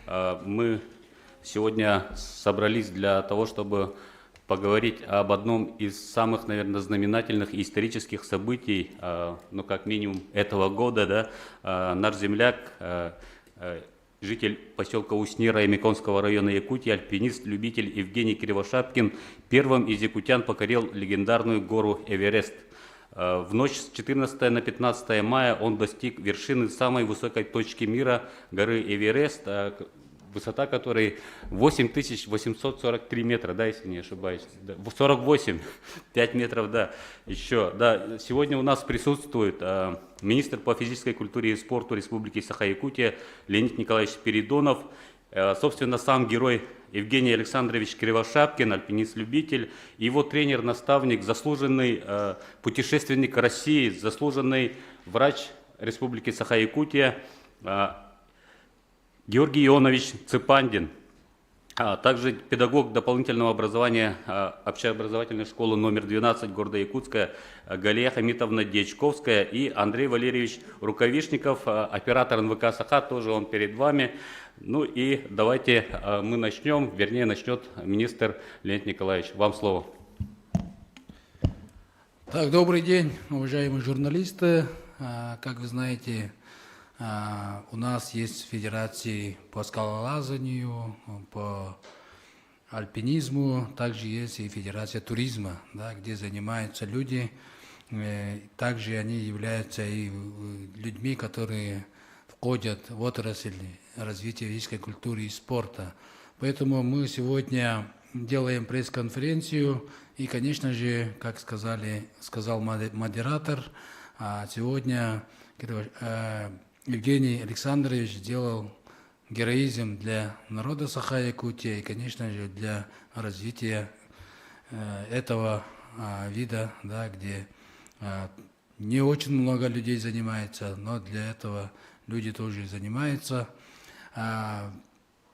Мы сегодня собрались для того, чтобы поговорить об одном из самых, наверное, знаменательных исторических событий, ну, как минимум, этого года. Да? Наш земляк, житель поселка Уснера Ямиконского района Якутии, альпинист, любитель Евгений Кривошапкин первым из якутян покорил легендарную гору Эверест. В ночь с 14 на 15 мая он достиг вершины самой высокой точки мира, горы Эверест, высота которой 8843 метра, да, если не ошибаюсь, 48, 5 метров, да, еще. Да. Сегодня у нас присутствует министр по физической культуре и спорту Республики Саха-Якутия Леонид Николаевич Спиридонов, собственно, сам герой Евгений Александрович Кривошапкин, альпинист-любитель, и его тренер-наставник, заслуженный путешественник России, заслуженный врач Республики Саха-Якутия Георгий Ионович Цепандин, также педагог дополнительного образования общеобразовательной школы номер 12 города Якутска Галия Хамитовна Дьячковская и Андрей Валерьевич Рукавишников, оператор НВК Саха, тоже он перед вами. Ну и давайте мы начнем, вернее начнет министр Леонид Николаевич. Вам слово. Так, добрый день, уважаемые журналисты. Как вы знаете, у нас есть федерации по скалолазанию, по альпинизму, также есть и федерация туризма, да, где занимаются люди. Также они являются и людьми, которые входят в отрасль развития физической культуры и спорта. Поэтому мы сегодня делаем пресс-конференцию, и, конечно же, как сказал модератор, сегодня Евгений Александрович сделал героизм для народа Саха-Якутии и, конечно же, для развития этого вида, да, где не очень много людей занимается, но для этого люди тоже занимаются.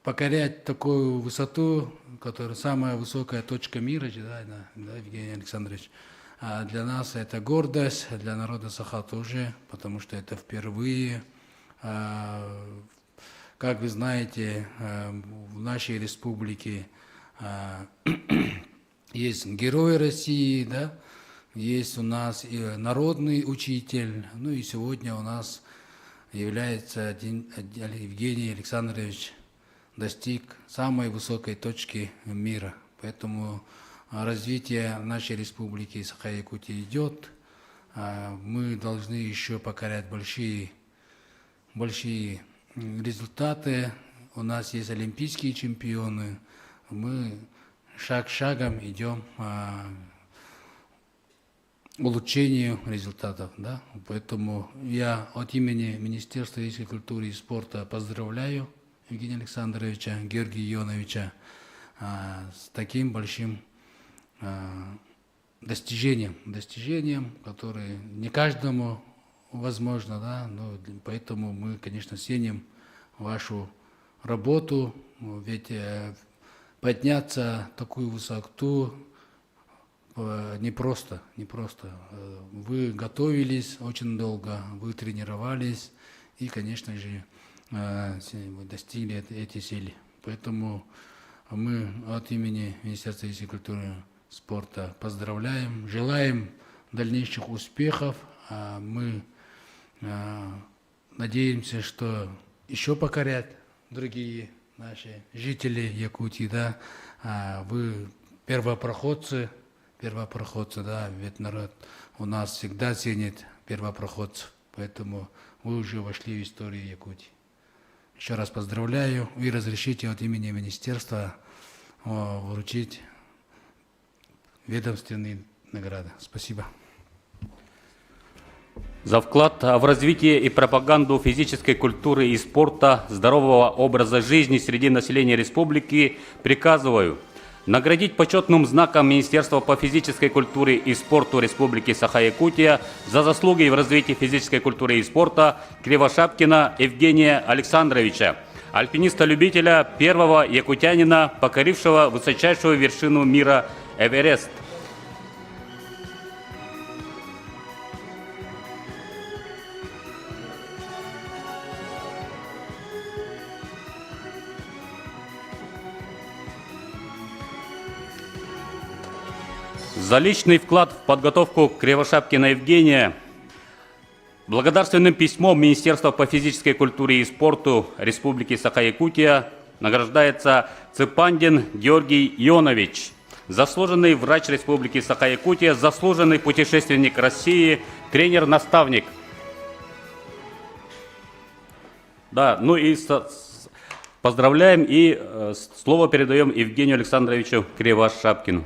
Покорять такую высоту, которая самая высокая точка мира, да, Евгений Александрович, для нас это гордость, для народа Саха тоже, потому что это впервые. Как вы знаете, в нашей республике есть герой России, да? Есть у нас и народный учитель, ну и сегодня у нас является Евгений Александрович достиг самой высокой точки мира. Поэтому развитие нашей республики Саха-Якутия идет. Мы должны еще покорять большие результаты. У нас есть олимпийские чемпионы. Мы шаг шагом идем к улучшению результатов. Да? Поэтому я от имени Министерства физической культуры и спорта поздравляю Евгения Александровича, Георгия Ионовича с таким большим достижением, которое не каждому возможно, да, но поэтому мы, конечно, ценим вашу работу, ведь подняться такую высоту непросто. Вы готовились очень долго, вы тренировались и, конечно же, вы достигли эти цели. Поэтому мы от имени Министерства физической культуры и спорта поздравляем, желаем дальнейших успехов. Мы надеемся, что еще покорят другие наши жители Якутии, да. Вы первопроходцы, да, ведь народ у нас всегда ценит первопроходцев, поэтому вы уже вошли в историю Якутии. Еще раз поздравляю и разрешите от имени министерства вручить ведомственные награды. Спасибо. За вклад в развитие и пропаганду физической культуры и спорта, здорового образа жизни среди населения республики приказываю наградить почетным знаком Министерства по физической культуре и спорту Республики Саха-Якутия за заслуги в развитии физической культуры и спорта Кривошапкина Евгения Александровича, альпиниста-любителя, первого якутянина, покорившего высочайшую вершину мира Эверест. За личный вклад в подготовку Кривошапкина Евгения благодарственным письмом Министерства по физической культуре и спорту Республики Саха-Якутия награждается Цыпандин Георгий Ионович, заслуженный врач Республики Саха-Якутия, заслуженный путешественник России, тренер-наставник. Да, ну и поздравляем и слово передаем Евгению Александровичу Кривошапкину.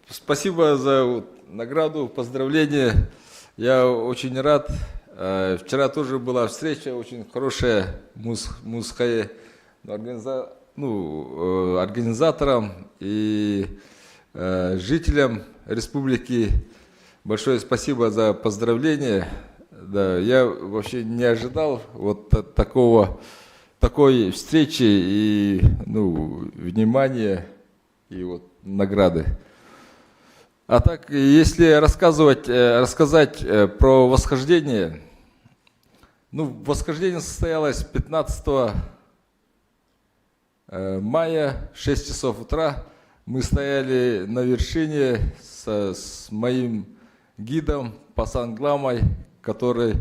Спасибо за награду, поздравления. Я очень рад. Вчера тоже была встреча, очень хорошая Мусхае, организаторам и жителям республики. Большое спасибо за поздравления. Да, я вообще не ожидал вот такой встречи и внимания и вот награды. А так, если рассказать про восхождение, восхождение состоялось 15 мая, 6 часов утра. Мы стояли на вершине с моим гидом Пасан Гламой, который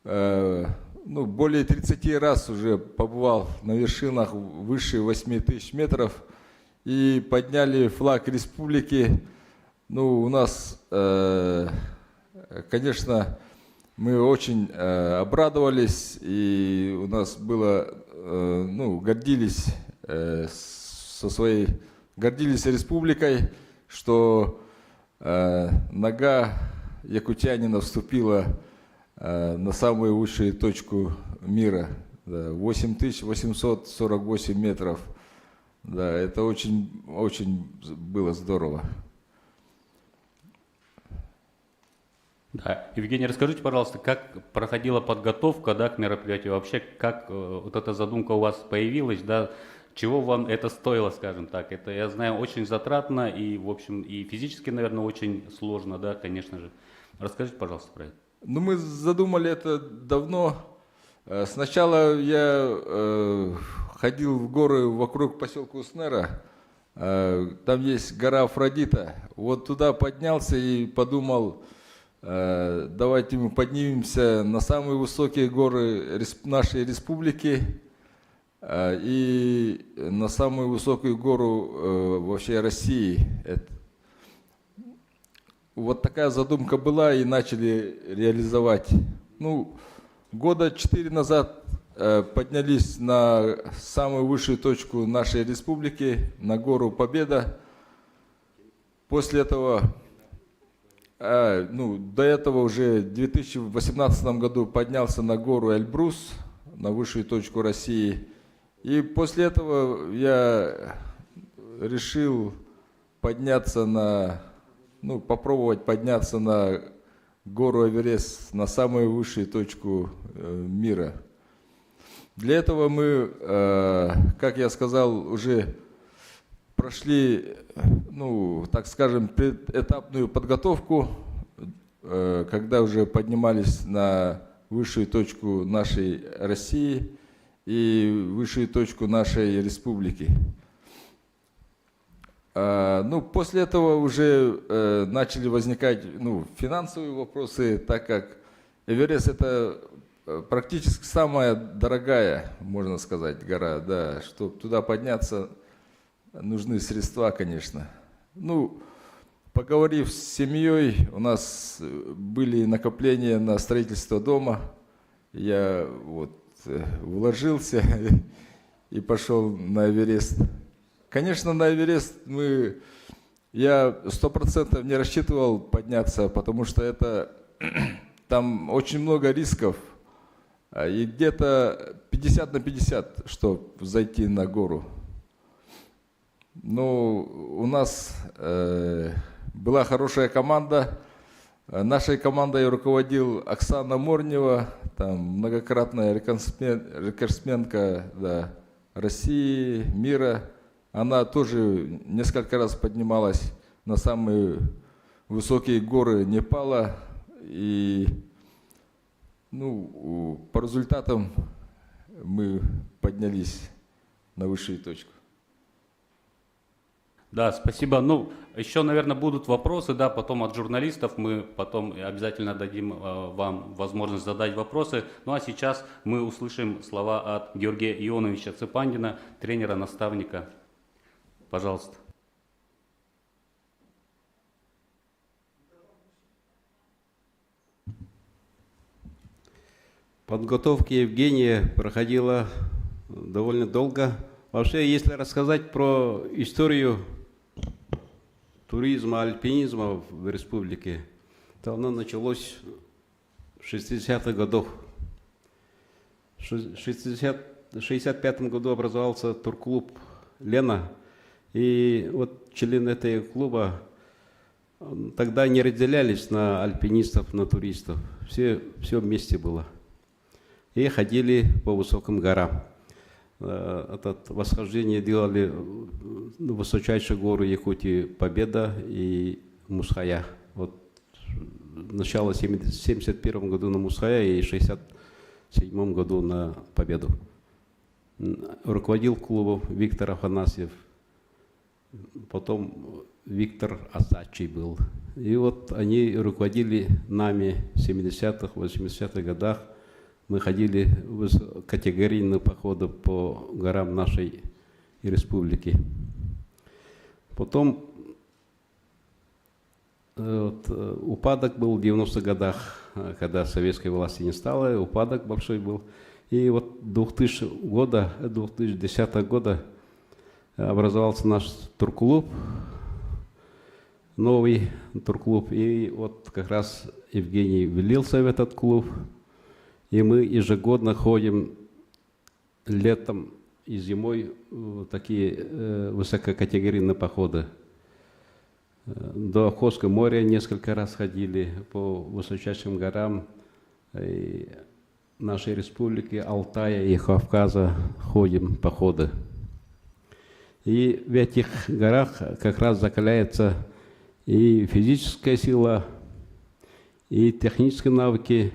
более 30 раз уже побывал на вершинах выше 8000 метров, и подняли флаг республики. У нас, конечно, мы очень обрадовались, и у нас было, гордились гордились республикой, что нога якутянина вступила на самую высшую точку мира, 8848 метров. Да, это очень было здорово. Да. Евгений, расскажите, пожалуйста, как проходила подготовка, к мероприятию, вообще, как вот эта задумка у вас появилась, чего вам это стоило, скажем так? Это, я знаю, очень затратно и, в общем, и физически, наверное, очень сложно, конечно же. Расскажите, пожалуйста, про это. Мы задумали это давно. Сначала я ходил в горы вокруг поселка Уснера. Там есть гора Афродита. Вот туда поднялся и подумал, давайте мы поднимемся на самые высокие горы нашей республики и на самую высокую гору вообще России. Вот такая задумка была, и начали реализовать. Года 4 назад поднялись на самую высшую точку нашей республики, на гору Победа. После этого, до этого уже в 2018 году поднялся на гору Эльбрус, на высшую точку России. И после этого я решил попробовать подняться на гору Эверест, на самую высшую точку мира. Для этого мы, как я сказал, уже прошли, так скажем, этапную подготовку, когда уже поднимались на высшую точку нашей России и высшую точку нашей республики. После этого уже начали возникать финансовые вопросы, так как Эверест — это практически самая дорогая, можно сказать, гора. Да, чтобы туда подняться, нужны средства, конечно. Поговорив с семьей, у нас были накопления на строительство дома. Я вложился и пошел на Эверест. Конечно, на Эверест я 100% не рассчитывал подняться, потому что там очень много рисков, и где-то 50 на 50, чтобы зайти на гору. У нас была хорошая команда. Нашей командой руководил Оксана Морнева, там многократная рекордсменка России, мира. Она тоже несколько раз поднималась на самые высокие горы Непала. И по результатам мы поднялись на высшую точку. Да, спасибо. Ну, еще, наверное, будут вопросы, да, потом от журналистов мы потом обязательно дадим вам возможность задать вопросы. Ну, а сейчас мы услышим слова от Георгия Ионовича Цепандина, тренера-наставника. Пожалуйста. Подготовка Евгения проходила довольно долго. Вообще, если рассказать про историю туризма, альпинизма в республике, то оно началось в 60-х годах. В 65 году образовался турклуб «Лена». И вот члены этого клуба тогда не разделялись на альпинистов, на туристов. Все вместе было. И ходили по высоким горам. Это восхождение делали высочайшие горы Якутии Победа и Мусхая. Вот начало в 71 году на Мусхая и в 67 году на Победу. Руководил клубом Виктор Афанасьев, потом Виктор Асачий был. И вот они руководили нами в 70-х, 80-х годах. Мы ходили в категорийные походы по горам нашей республики. Потом вот, упадок был в 90-х годах, когда советской власти не стало, упадок большой был. И вот 2010 года образовался наш турклуб, новый турклуб. И вот как раз Евгений влился в этот клуб. И мы ежегодно ходим летом и зимой в такие высококатегорийные походы. До Охотского моря несколько раз ходили по высочайшим горам и нашей республики, Алтая и Кавказа ходим походы. И в этих горах как раз закаляется и физическая сила, и технические навыки,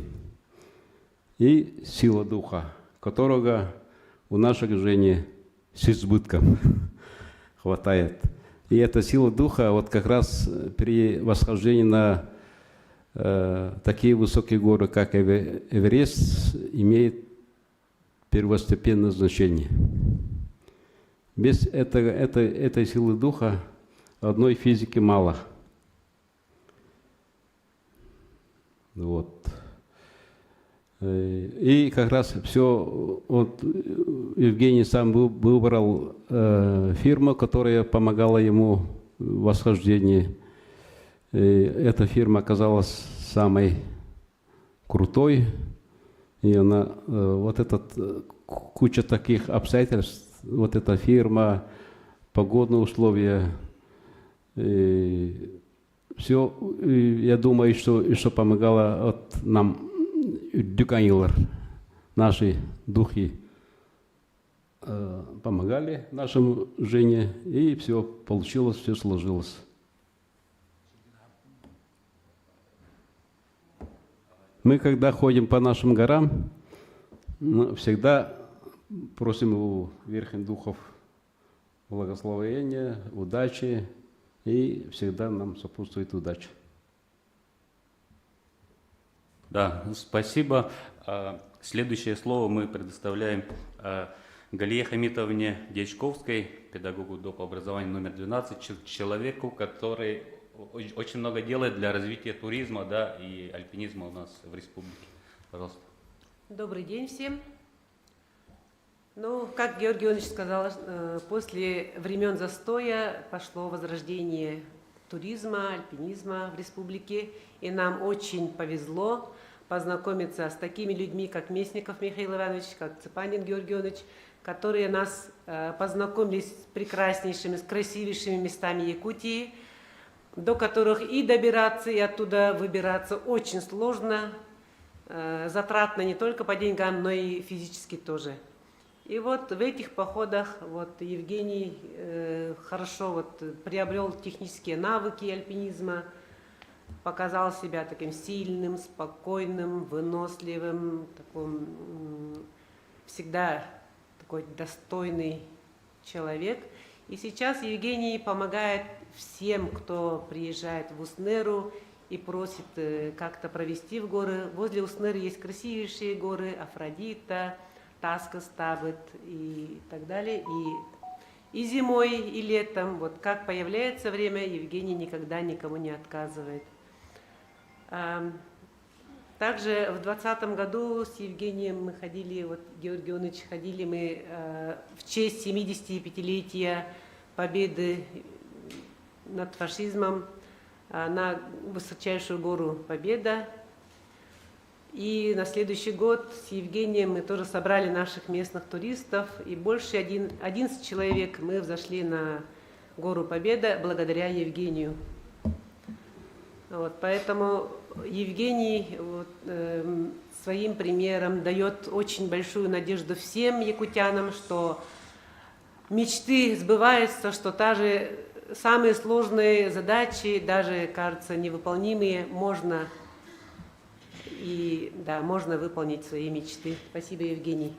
и сила духа, которого у наших Жени с избытком хватает. И эта сила духа вот как раз при восхождении на такие высокие горы, как Эверест, имеет первостепенное значение. Без этой силы духа одной физики мало. Вот. И как раз все, вот Евгений сам выбрал фирму, которая помогала ему в восхождении. И эта фирма оказалась самой крутой, и она, вот этот, куча таких обстоятельств, вот эта фирма, погодные условия, все, я думаю, что помогало от нам Дюканилар, наши духи помогали нашему Жене, и все получилось, все сложилось. Мы, когда ходим по нашим горам, всегда просим у верхних духов благословения, удачи, и всегда нам сопутствует удача. Да, спасибо. Следующее слово мы предоставляем Галие Хамитовне Дьячковской, педагогу доп. Образования номер 12, человеку, который очень много делает для развития туризма, да, и альпинизма у нас в республике. Пожалуйста. Добрый день всем. Ну, как Георгий Иванович сказал, после времен застоя пошло возрождение туризма, альпинизма в республике, и нам очень повезло познакомиться с такими людьми, как Местников Михаил Иванович, как Цепандин Георгий Иванович, которые нас познакомились с прекраснейшими, с красивейшими местами Якутии, до которых и добираться, и оттуда выбираться очень сложно, затратно не только по деньгам, но и физически тоже. И вот в этих походах вот Евгений хорошо вот приобрел технические навыки альпинизма, показал себя таким сильным, спокойным, выносливым, таким, всегда такой достойный человек. И сейчас Евгений помогает всем, кто приезжает в Уснеру и просит как-то провести в горы. Возле Уснеры есть красивейшие горы, Афродита, Таскастабет и так далее. И зимой, и летом, вот как появляется время, Евгений никогда никому не отказывает. Также в 2020 году с Евгением мы ходили, вот Георгий Ионович, ходили мы в честь 75-летия победы над фашизмом на высочайшую гору Победа. И на следующий год с Евгением мы тоже собрали наших местных туристов, и больше 11 человек мы взошли на гору Победа благодаря Евгению. Вот, поэтому Евгений своим примером дает очень большую надежду всем якутянам, что мечты сбываются, что даже самые сложные задачи, даже, кажется, невыполнимые, можно выполнить свои мечты. Спасибо, Евгений.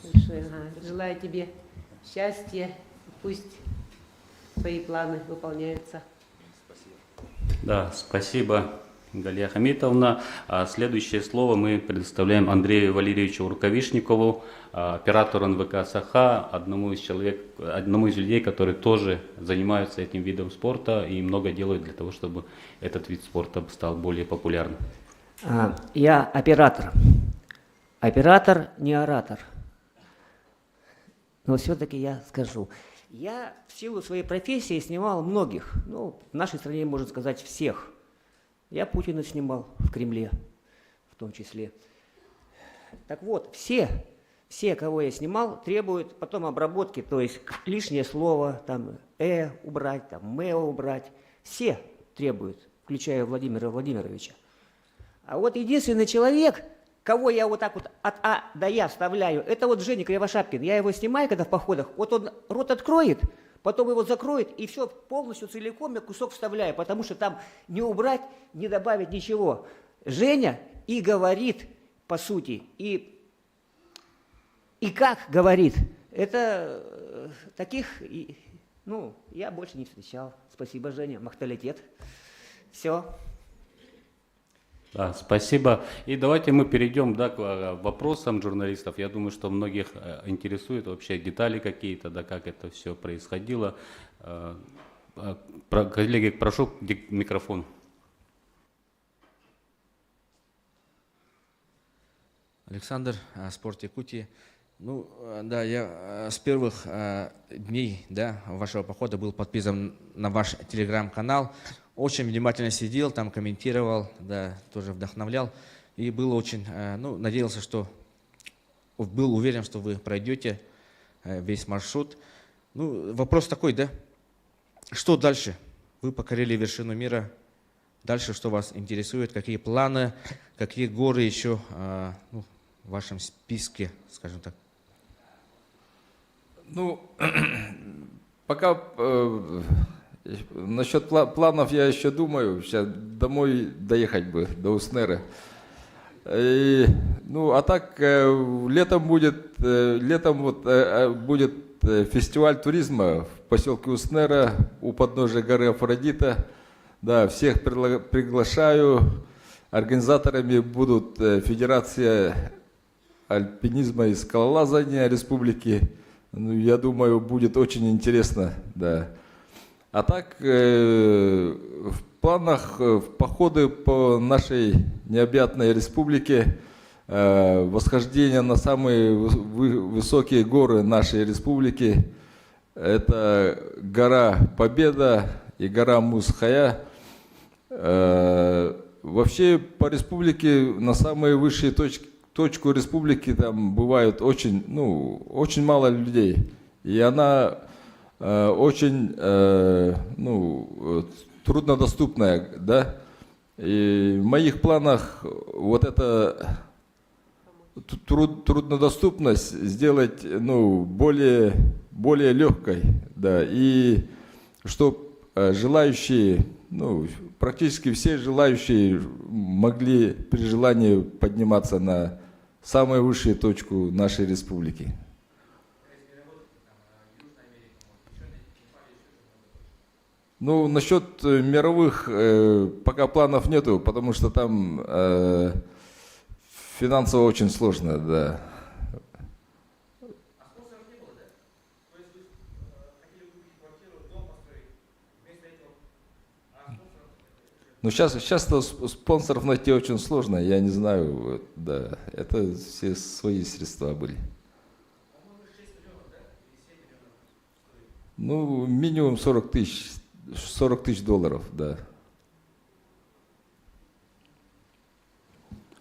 Большое. Желаю тебе счастья, пусть твои планы выполняются. Да, спасибо, Галия Хамитовна. Следующее слово мы предоставляем Андрею Валерьевичу Рукавишникову, оператору НВК «Саха», одному из людей, которые тоже занимаются этим видом спорта и много делают для того, чтобы этот вид спорта стал более популярным. Я оператор. Оператор, не оратор. Но все-таки я скажу. Я в силу своей профессии снимал многих, в нашей стране, можно сказать, всех. Я Путина снимал в Кремле, в том числе. Так вот, все, кого я снимал, требуют потом обработки, то есть лишнее слово, там, убрать, там, убрать. Все требуют, включая Владимира Владимировича. А вот единственный человек, кого я вот так вот от А до Я вставляю, это вот Женя Кривошапкин. Я его снимаю, когда в походах, вот он рот откроет, потом его закроет, и все полностью целиком я кусок вставляю, потому что там не убрать, не добавить ничего. Женя и говорит, по сути, и как говорит. Это таких, я больше не встречал. Спасибо, Женя, махталитет. Все. Да, спасибо. И давайте мы перейдем к вопросам журналистов. Я думаю, что многих интересуют вообще детали какие-то, как это все происходило. Коллеги, прошу микрофон. Александр, Спорт Якутии. Я с первых дней вашего похода был подписан на ваш телеграм-канал. Очень внимательно сидел, там комментировал, тоже вдохновлял. И был очень, надеялся, был уверен, что вы пройдете весь маршрут. Вопрос такой, что дальше? Вы покорили вершину мира. Дальше что вас интересует? Какие планы, какие горы еще в вашем списке, скажем так? Пока насчет планов я еще думаю. Сейчас домой доехать бы, до Уснеры. А так летом будет фестиваль туризма в поселке Уснера у подножия горы Афродита. Да, всех приглашаю. Организаторами будут Федерация альпинизма и скалолазания республики. Я думаю, будет очень интересно, да. А так, в планах походы по нашей необъятной республике, восхождение на самые высокие горы нашей республики, это гора Победа и гора Мусхая. Вообще по республике на самые высшие точку республики там бывают очень мало людей. И она очень труднодоступная, да. И в моих планах вот эта труднодоступность сделать более легкой, да. И чтобы желающие, практически все желающие могли при желании подниматься на самую высшую точку нашей республики. Ну, насчет мировых пока планов нету, потому что там финансово очень сложно, да. Ну, сейчас-то спонсоров найти очень сложно, я не знаю, вот, да. Это все свои средства были. Ну, минимум 40 тысяч долларов, да.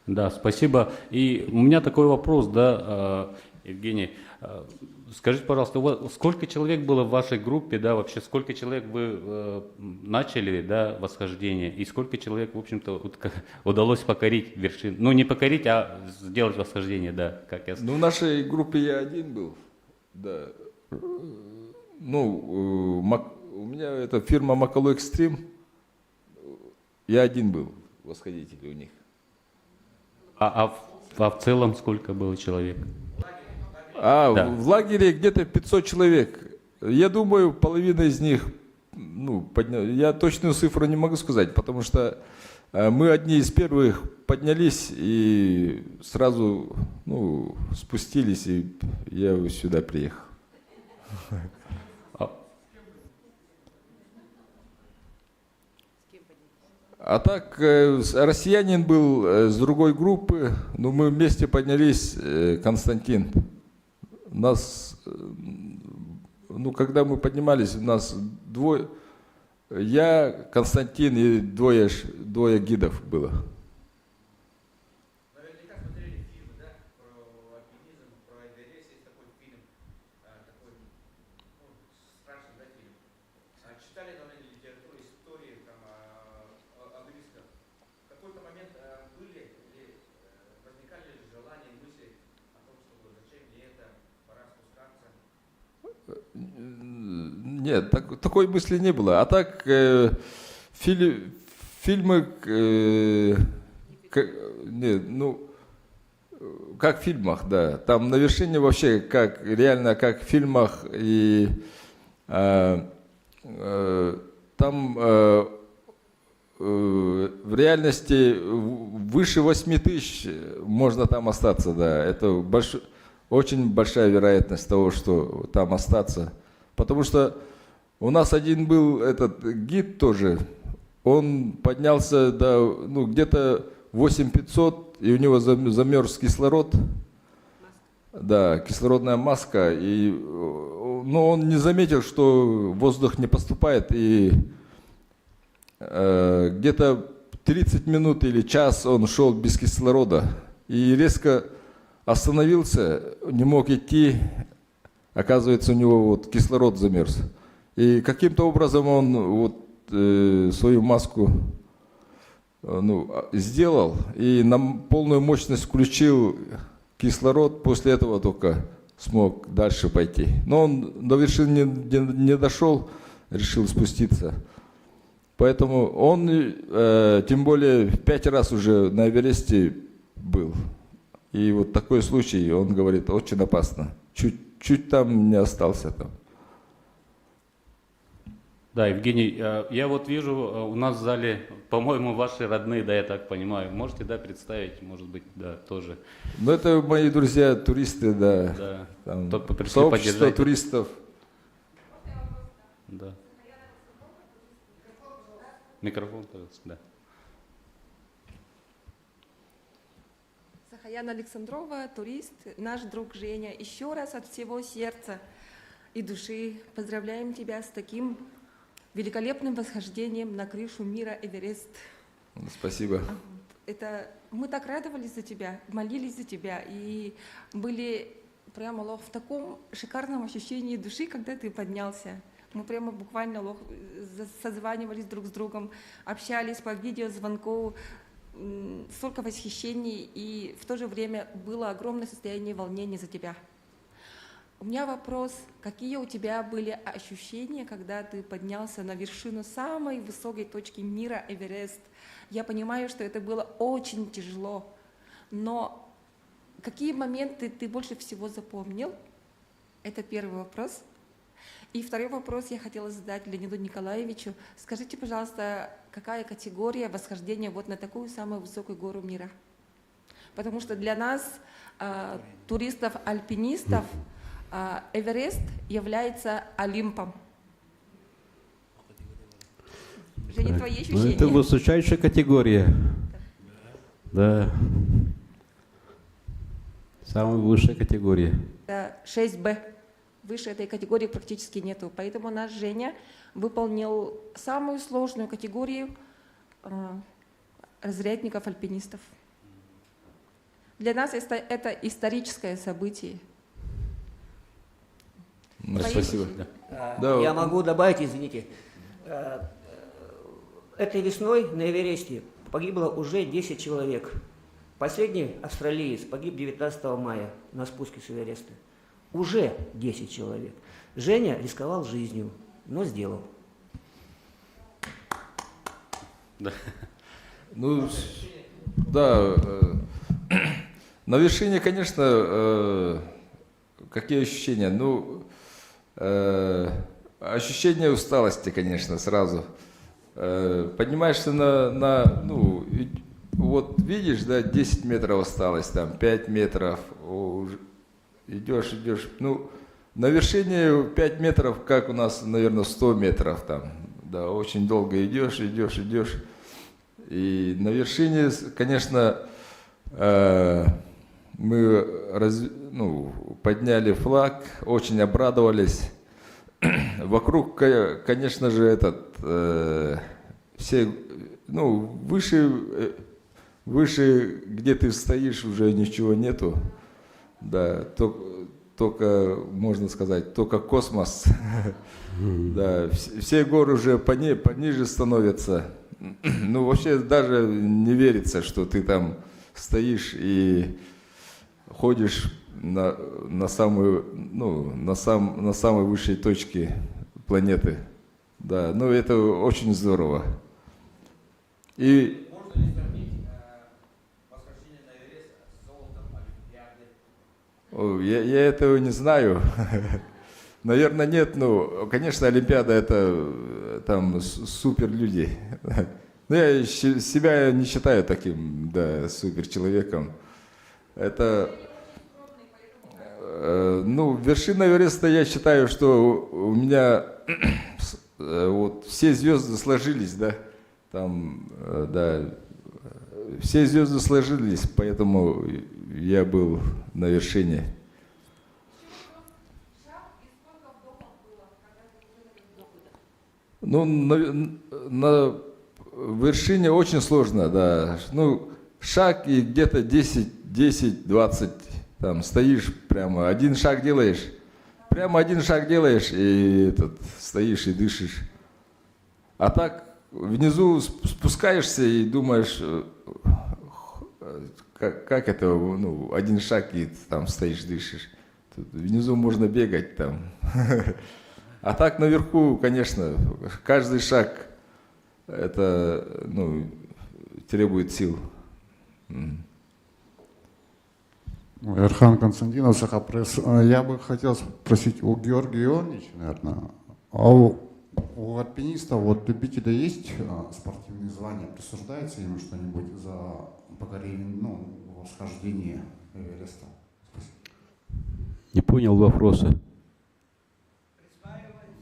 Да, спасибо. И у меня такой вопрос, да, Евгений. Скажите, пожалуйста, сколько человек было в вашей группе, да, вообще сколько человек вы начали, да, восхождение, и сколько человек, в общем-то, удалось покорить вершину? Ну, не покорить, а сделать восхождение, да, как я Ну, в нашей группе я один был, да. Ну, у меня это фирма Макало Экстрим, я один был восходитель у них. А в целом сколько было человек? Да. В лагере где-то 500 человек. Я думаю, половина из них, ну, я точную цифру не могу сказать, потому что мы одни из первых поднялись и сразу, ну, спустились, и я сюда приехал. А так, россиянин был с другой группы, но мы вместе поднялись, Константин. Нас, ну, когда мы поднимались, у нас двое, я, Константин и двое гидов было. Наверняка смотрели фильмы, да, про альпинизм, про Эверест, есть такой фильм, такой, ну, страшный, да, фильм. Читали, наверное, литературу, истории, там, о рисках. В какой-то момент были или возникали ли желания, мысли о том, что зачем мне это, пора спускаться? Нет, такой мысли не было. А так, фильмы, нет, ну, как в фильмах, да. Там на вершине вообще, как реально, как в фильмах, и там в реальности выше 8 тысяч можно там остаться, да. Это очень большая вероятность того, что там остаться. Потому что у нас один был этот гид тоже, он поднялся до, ну, где-то 8500, и у него замерз кислород, да, кислородная маска, и, но он не заметил, что воздух не поступает, и где-то 30 минут или час он шел без кислорода, и резко остановился, не мог идти, оказывается, у него вот кислород замерз. И каким-то образом он вот свою маску сделал и на полную мощность включил кислород, после этого только смог дальше пойти. Но он до вершины не дошел, решил спуститься. Поэтому он, тем более, 5 раз уже на Эвересте был. И вот такой случай, он говорит, очень опасно. Чуть там не остался там. Да, Евгений, я вот вижу, у нас в зале, по-моему, ваши родные, да, я так понимаю. Можете, да, представить, может быть, да, тоже. Ну, это мои друзья, туристы, да. Да. Там, Только пришли сообщество поддержать. туристов. Да. Микрофон, пожалуйста, да. Сахаяна Александрова, турист, наш друг Женя. Еще раз от всего сердца и души поздравляем тебя с таким великолепным восхождением на крышу мира Эверест. Спасибо. Мы так радовались за тебя, молились за тебя и были прямо в таком шикарном ощущении души, когда ты поднялся. Мы прямо буквально созванивались друг с другом, общались по видеозвонку, столько восхищений, и в то же время было огромное состояние волнения за тебя. У меня вопрос, какие у тебя были ощущения, когда ты поднялся на вершину самой высокой точки мира Эверест? Я понимаю, что это было очень тяжело, но какие моменты ты больше всего запомнил? Это первый вопрос. И второй вопрос я хотела задать Леониду Николаевичу. Скажите, пожалуйста, какая категория восхождения вот на такую самую высокую гору мира? Потому что для нас, туристов-альпинистов, Эверест является Олимпом. Женя, твои Ну, ощущения? это высочайшая категория. Да. Самая высшая категория. Это 6Б. Выше этой категории практически нету. Поэтому наш Женя выполнил самую сложную категорию разрядников-альпинистов. Для нас это историческое событие. Спасибо. Я могу добавить, извините. Этой весной на Эвересте погибло уже 10 человек. Последний австралиец погиб 19 мая на спуске с Эвереста. Уже 10 человек. Женя рисковал жизнью, но сделал. Ну, да, на вершине, конечно, какие ощущения? Ну, ощущение усталости, конечно, сразу. Поднимаешься ну, вот видишь, да, 10 метров осталось, там, 5 метров, идешь, ну, на вершине 5 метров, как у нас, наверное, 100 метров там, да, очень долго идешь. И на вершине, конечно, мы подняли флаг, очень обрадовались. Вокруг, конечно же, все, ну, выше, где ты стоишь, уже ничего нету. Да, только, можно сказать, только космос. Да, все горы уже пониже становятся. Ну, вообще даже не верится, что ты там стоишь и ходишь на самой высшей точке планеты. Да, ну это очень здорово. И Можно ли сравнить восхождение на Эверест с золотом Олимпиады? я этого не знаю. Наверное, нет. Ну, конечно, Олимпиада — это там супер люди. Но я себя не считаю таким, да, супер человеком. Это, ну, вершина Эвереста, я считаю, что у меня вот все звезды сложились, да, там, да, все звезды сложились, поэтому я был на вершине. Ну, на вершине очень сложно, да. Ну, шаг и где-то 10-20, там, стоишь прямо, один шаг делаешь, и стоишь и дышишь. А так внизу спускаешься и думаешь, как это, ну, один шаг и там стоишь, дышишь. Тут внизу можно бегать там. А так наверху, конечно, каждый шаг это, ну, требует сил. Эрхан Константинов, Сахапресс. Я бы хотел спросить у Георгия Ионовича, наверное, а у альпинистов, вот любителей есть спортивные звания, присуждается им что-нибудь за покорение, ну, восхождение Эвереста? Не понял вопроса.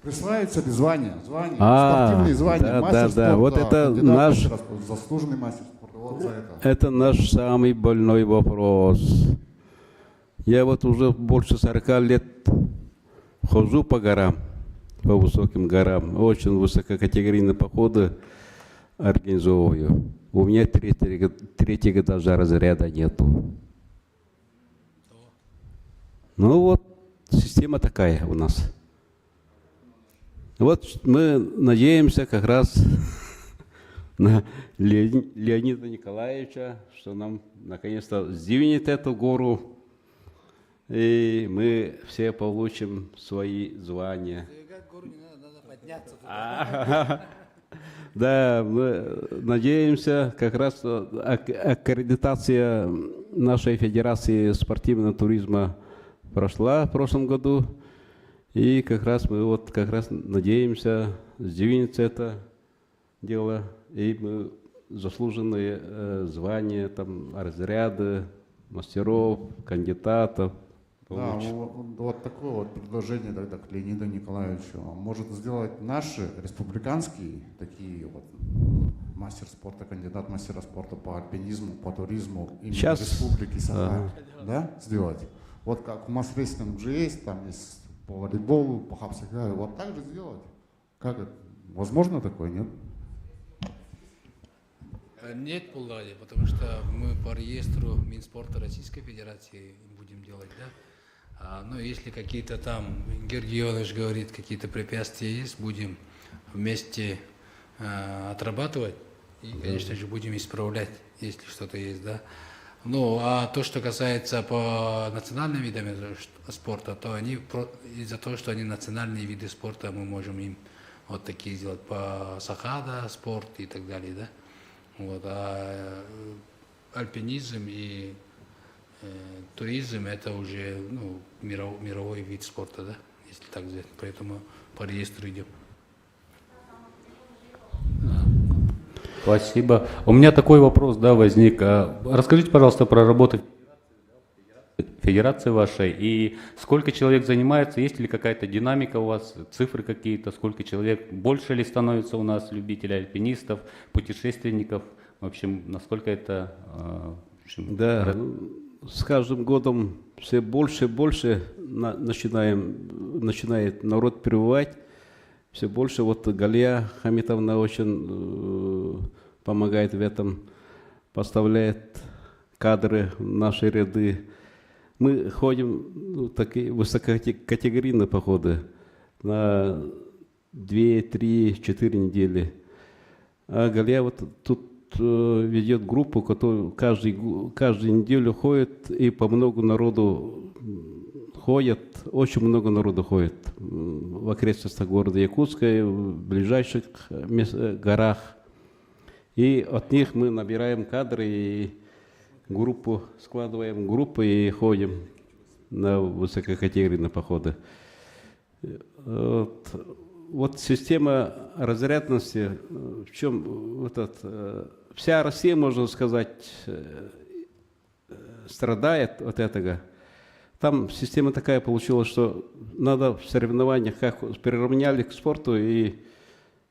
Присваивается ли звание, спортивные звания, мастер спорта, вот это наш, заслуженный мастер спорта, вот за это. Это наш самый больной вопрос. Я вот уже больше 40 лет хожу по горам, по высоким горам, очень высококатегорийные походы организовываю. У меня третьего этажа разряда нету. Ну вот, система такая у нас. Вот мы надеемся как раз на Леонида Николаевича, что нам наконец-то сдвинет эту гору, и мы все получим свои звания. Да, мы надеемся, как раз аккредитация нашей Федерации спортивного туризма прошла в прошлом году. И как раз мы вот как раз надеемся сдвинется это дело, и мы заслуженные звания, там, разряды мастеров, кандидатов Да, получим. вот такое вот предложение тогда к Леониду Николаевичу. Может сделать наши республиканские такие вот мастер спорта, кандидат мастера спорта по альпинизму, по туризму именно Сейчас, республики Саха, да, сделать? Вот как в Масрейском же есть, там есть по волейболу, по хапсигару, вот так же сделать? Как это? Возможно такое, нет? Нет, Пулгари, потому что мы по реестру Минспорта Российской Федерации будем делать, да? Но если какие-то там, Георгий Иванович говорит, какие-то препятствия есть, будем вместе отрабатывать и, конечно же, будем исправлять, если что-то есть, да? Ну, а то, что касается по национальным видам спорта, то они из-за того, что они национальные виды спорта, мы можем им вот такие сделать по сахада, спорт и так далее, да? Вот, а альпинизм и туризм это уже мировой вид спорта, да, если так взять. Поэтому по реестру идем. Спасибо. У меня такой вопрос, да, возник. Расскажите, пожалуйста, про работу федерации вашей и сколько человек занимается, есть ли какая-то динамика у вас, цифры какие-то, сколько человек, больше ли становится у нас любителей альпинистов, путешественников, в общем, насколько это... Да, с каждым годом все больше и больше начинает народ прибывать, все больше. Вот Галия Хамитовна очень помогает в этом, поставляет кадры в наши ряды. Мы ходим такие высококатегорийные походы на 2, 3, 4 недели. А Галия вот тут ведет группу, которая каждую неделю ходит, и по много народу ходят, очень много народу ходит в окрестностях города Якутска, в ближайших горах. И от них мы набираем кадры и группу, складываем группы и ходим на высококатегорийные походы. Вот система разрядности, в чем вся Россия, можно сказать, страдает от этого. Там система такая получилась, что надо в соревнованиях, как приравняли к спорту, и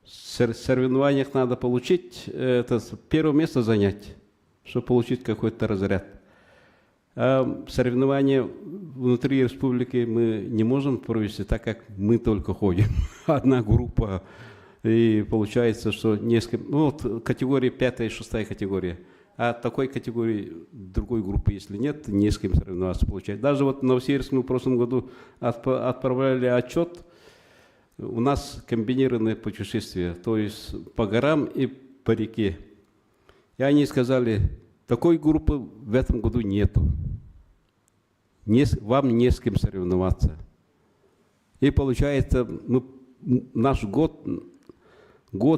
в соревнованиях надо получить, это первое место занять, чтобы получить какой-то разряд. А соревнования внутри республики мы не можем провести, так как мы только ходим. Одна группа. И получается, что несколько... Ну, вот категория 5 и 6 категория. А такой категории другой группы, если нет, не с кем соревноваться получается. Даже вот в Новосибирске мы в прошлом году отправляли отчет. У нас комбинированное путешествие, то есть по горам и по реке. И они сказали, такой группы в этом году нету. Вам не с кем соревноваться. И получается, наш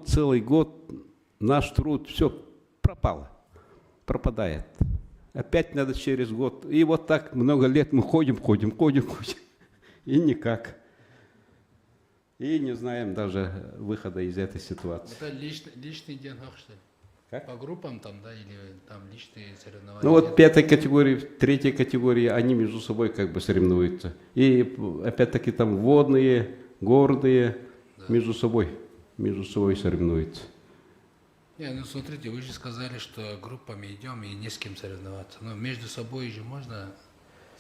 целый год, наш труд, все пропадает. Опять надо через год. И вот так много лет мы ходим, и никак. И не знаем даже выхода из этой ситуации. Это личный деньгах, что ли? Как? По группам там, да, или там личные соревнования? Ну вот 5 категории, 3 категории, они между собой как бы соревнуются. И опять-таки там водные, горные, да. между собой соревнуются. Не, ну смотрите, вы же сказали, что группами идем и не с кем соревноваться. Но между собой же можно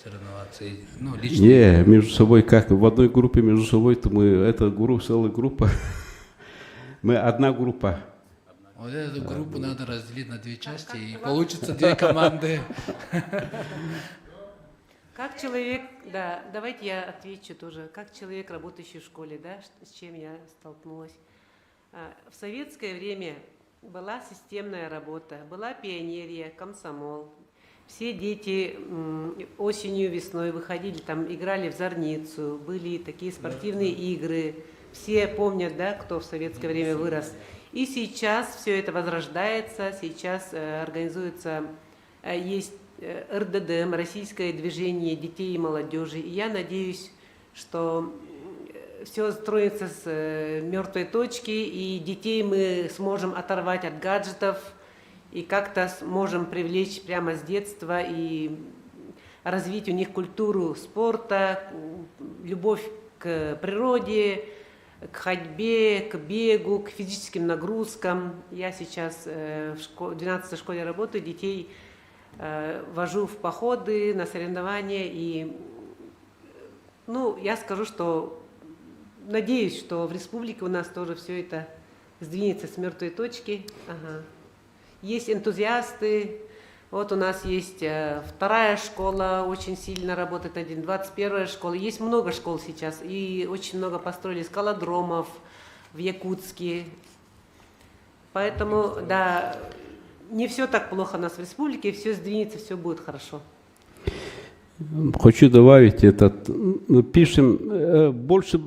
соревноваться? Ну, лично... Не, между собой как? В одной группе между собой, то это целая группа. Мы одна группа. Вот эту группу надо разделить на 2 части, и получится 2 команды. Как человек, да, давайте я отвечу тоже. Как человек, работающий в школе, да, с чем я столкнулась. В советское время была системная работа, была пионерия, комсомол. Все дети осенью, весной выходили, там играли в зорницу, были такие спортивные игры. Все помнят, да, кто в советское время вырос. И сейчас все это возрождается, сейчас организуется, есть РДДМ, Российское движение детей и молодежи. И я надеюсь, что все строится с мертвой точки, и детей мы сможем оторвать от гаджетов, и как-то сможем привлечь прямо с детства и развить у них культуру спорта, любовь к природе, к ходьбе, к бегу, к физическим нагрузкам. Я сейчас в 12-й школе работаю, детей вожу в походы, на соревнования. И я скажу, что надеюсь, что в республике у нас тоже все это сдвинется с мертвой точки. Ага. Есть энтузиасты. Вот у нас есть 2-я школа, очень сильно работает, 21-я школа. Есть много школ сейчас, и очень много построили скалодромов в Якутске. Поэтому, да, не все так плохо у нас в республике, все сдвинется, все будет хорошо. Хочу добавить пишем, больше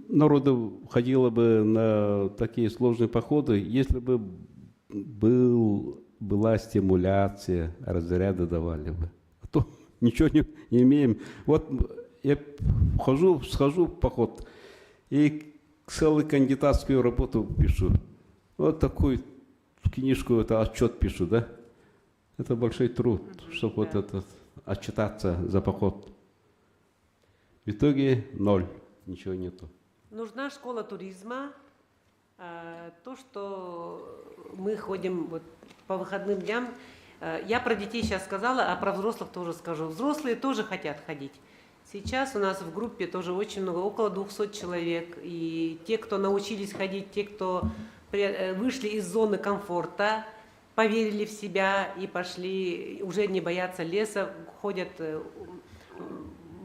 народу ходило бы на такие сложные походы, если бы была стимуляция, разряды давали бы. А то ничего не имеем. Вот я схожу в поход и целую кандидатскую работу пишу. Вот такую книжку, это отчет пишу, да? Это большой труд, чтобы вот этот отчитаться за поход. В итоге 0, ничего нету. Нужна школа туризма. То, что мы ходим вот по выходным дням, я про детей сейчас сказала, а про взрослых тоже скажу. Взрослые тоже хотят ходить. Сейчас у нас в группе тоже очень много, около 200 человек. И те, кто научились ходить, те, кто вышли из зоны комфорта, поверили в себя и пошли, уже не боятся леса, ходят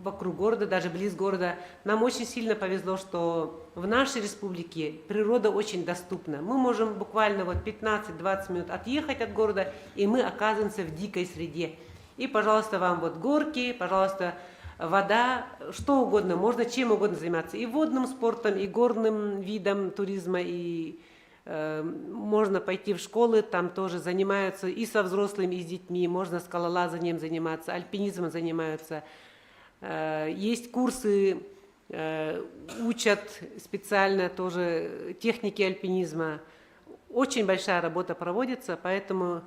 вокруг города, даже близ города. Нам очень сильно повезло, что в нашей республике природа очень доступна. Мы можем буквально 15-20 минут отъехать от города, и мы оказываемся в дикой среде. И, пожалуйста, вам горки, пожалуйста, вода, что угодно, можно чем угодно заниматься. И водным спортом, и горным видом туризма, и можно пойти в школы, там тоже занимаются и со взрослыми, и с детьми, можно скалолазанием заниматься, альпинизмом занимаются. Есть курсы, учат специально тоже техники альпинизма. Очень большая работа проводится, поэтому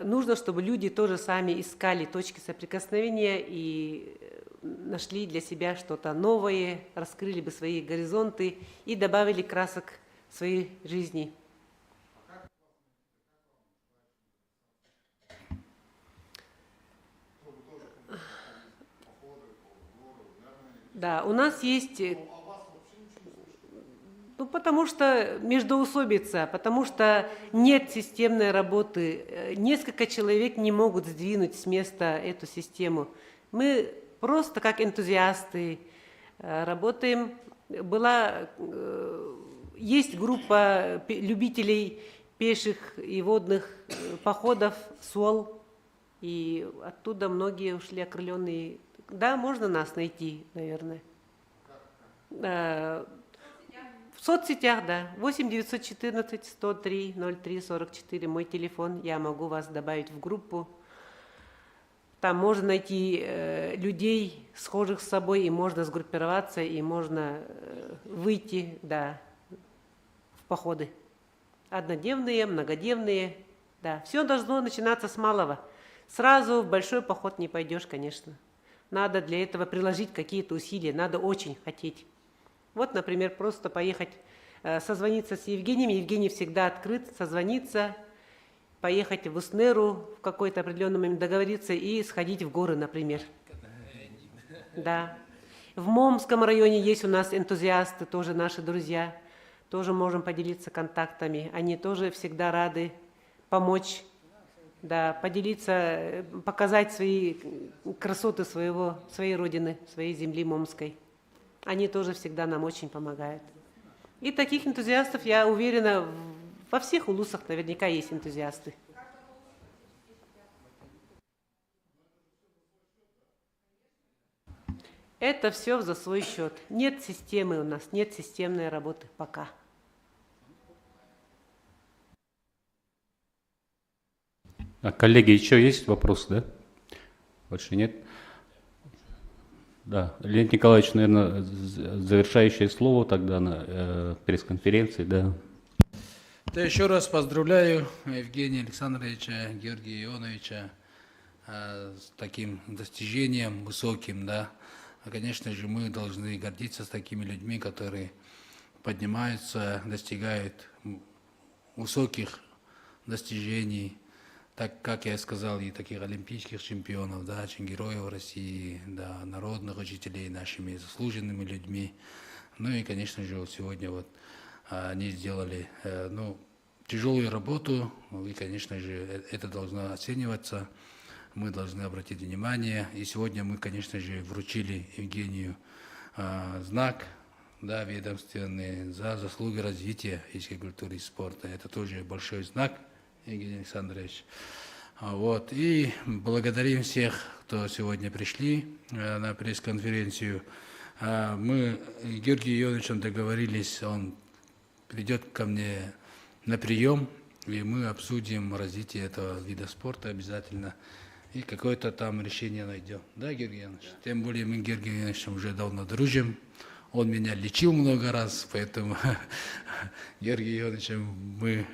нужно, чтобы люди тоже сами искали точки соприкосновения и нашли для себя что-то новое, раскрыли бы свои горизонты и добавили красок в своей жизни. Да, у нас есть, потому что междоусобица, потому что нет системной работы. Несколько человек не могут сдвинуть с места эту систему. Мы просто как энтузиасты работаем. Есть группа любителей пеших и водных походов СОЛ, и оттуда многие ушли окрыленные. Да, можно нас найти, наверное. В соцсетях, да. 8-914-103-03-44, мой телефон. Я могу вас добавить в группу. Там можно найти людей, схожих с собой, и можно сгруппироваться, и можно выйти, да, в походы. Однодневные, многодневные. Да. Все должно начинаться с малого. Сразу в большой поход не пойдешь, конечно. Надо для этого приложить какие-то усилия, надо очень хотеть. Вот, например, просто поехать, созвониться с Евгением. Евгений всегда открыт, созвониться, поехать в Уснеру в какой-то определенный момент, договориться и сходить в горы, например. Да. В Момском районе есть у нас энтузиасты, тоже наши друзья. Тоже можем поделиться контактами. Они тоже всегда рады помочь. Да, поделиться, показать свои красоты своей родины, своей земли Момской. Они тоже всегда нам очень помогают. И таких энтузиастов, я уверена, во всех улусах наверняка есть энтузиасты. Это все за свой счет. Нет системы у нас, нет системной работы пока. Коллеги, еще есть вопросы, да? Больше нет? Да, Леонид Николаевич, наверное, завершающее слово тогда на пресс-конференции, да. Да, еще раз поздравляю Евгения Александровича, Георгия Ионовича с таким достижением высоким, да. Конечно же, мы должны гордиться с такими людьми, которые поднимаются, достигают высоких достижений, так как я сказал, и таких олимпийских чемпионов, да, героев России, да, народных учителей, нашими заслуженными людьми. Ну и, конечно же, вот сегодня вот они сделали тяжелую работу, и, конечно же, это должно оцениваться. Мы должны обратить внимание. И сегодня мы, конечно же, вручили Евгению знак, да, ведомственный за заслуги развития физической культуры и спорта. Это тоже большой знак, Евгений Александрович. Вот. И благодарим всех, кто сегодня пришли на пресс-конференцию. Мы с Георгием Ионовичем договорились, он придет ко мне на прием, и мы обсудим развитие этого вида спорта обязательно. И какое-то там решение найдем. Да, Георгий Иванович? Да. Тем более мы с Георгием Ивановичем уже давно дружим. Он меня лечил много раз, поэтому Георгия Ивановича мы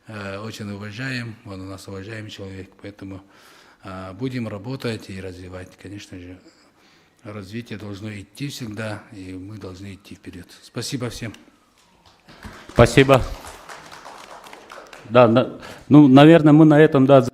очень уважаем. Он у нас уважаемый человек, поэтому будем работать и развивать. Конечно же, развитие должно идти всегда, и мы должны идти вперед. Спасибо всем. Спасибо. Да, наверное, мы на этом, да,